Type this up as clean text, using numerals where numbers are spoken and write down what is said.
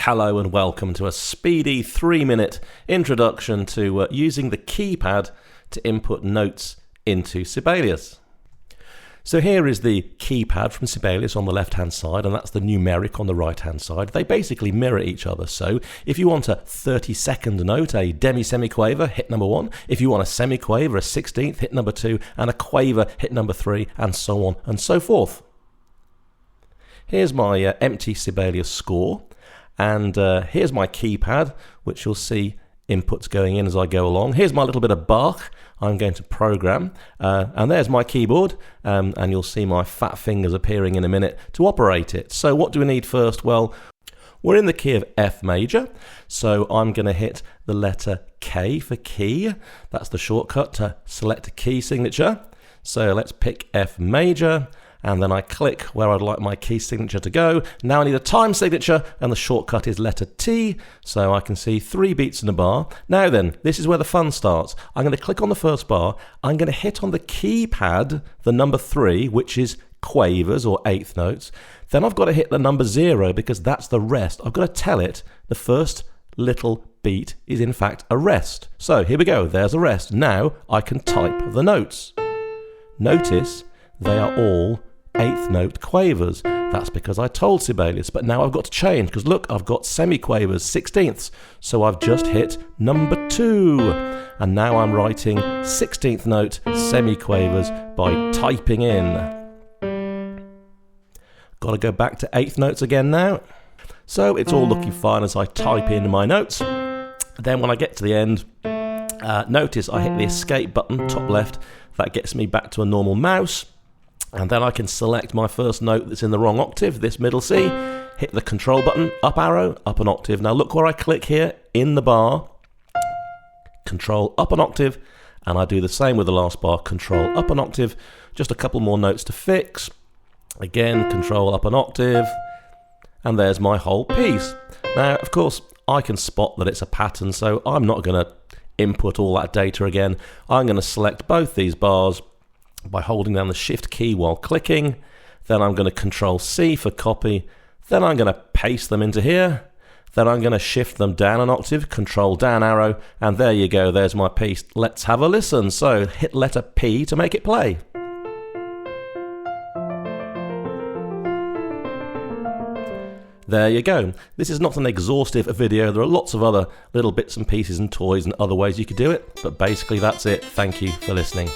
Hello and welcome to a speedy 3-minute introduction to using the keypad to input notes into Sibelius. So here is the keypad from Sibelius on the left hand side, and that's the numeric on the right hand side. They basically mirror each other. So if you want a 30-second note, a demi-semiquaver, hit number 1. If you want a semiquaver, a 16th, hit number 2, and a quaver, hit number 3, and so on and so forth. Here's my empty Sibelius score. And here's my keypad, which you'll see inputs going in as I go along. Here's my little bit of Bach I'm going to program. And there's my keyboard. And you'll see my fat fingers appearing in a minute to operate it. So what do we need first? Well, we're in the key of F major. So I'm going to hit the letter K for key. That's the shortcut to select a key signature. So let's pick F major. And then I click where I'd like my key signature to go. Now I need a time signature, and the shortcut is letter T, so I can see 3 beats in a bar. Now then, this is where the fun starts. I'm going to click on the first bar. I'm going to hit on the keypad the number 3, which is quavers or 8th notes. Then I've got to hit the number 0 because that's the rest. I've got to tell it the first little beat is in fact a rest. So here we go, there's a rest. Now I can type the notes. Notice they are all 8th note quavers. That's because I told Sibelius, but now I've got to change because look, I've got semiquavers, 16ths. So I've just hit number 2. And now I'm writing 16th note semiquavers by typing in. Got to go back to 8th notes again now. So it's all looking fine as I type in my notes. Then when I get to the end, notice I hit the escape button, top left. That gets me back to a normal mouse. And then I can select my first note that's in the wrong octave, this middle C, hit the control button, up arrow, up an octave. Now look where I click here in the bar, control up an octave, and I do the same with the last bar, control up an octave, just a couple more notes to fix. Again, control up an octave, and there's my whole piece. Now, of course, I can spot that it's a pattern, so I'm not going to input all that data again. I'm going to select both these bars by holding down the shift key while clicking. Then I'm going to control C for copy. Then I'm going to paste them into here. Then I'm going to shift them down an octave, control down arrow, and there you go, there's my piece. Let's have a listen. So hit letter P to make it play. There you go. This is not an exhaustive video. There are lots of other little bits and pieces and toys and other ways you could do it, but basically that's it. Thank you for listening.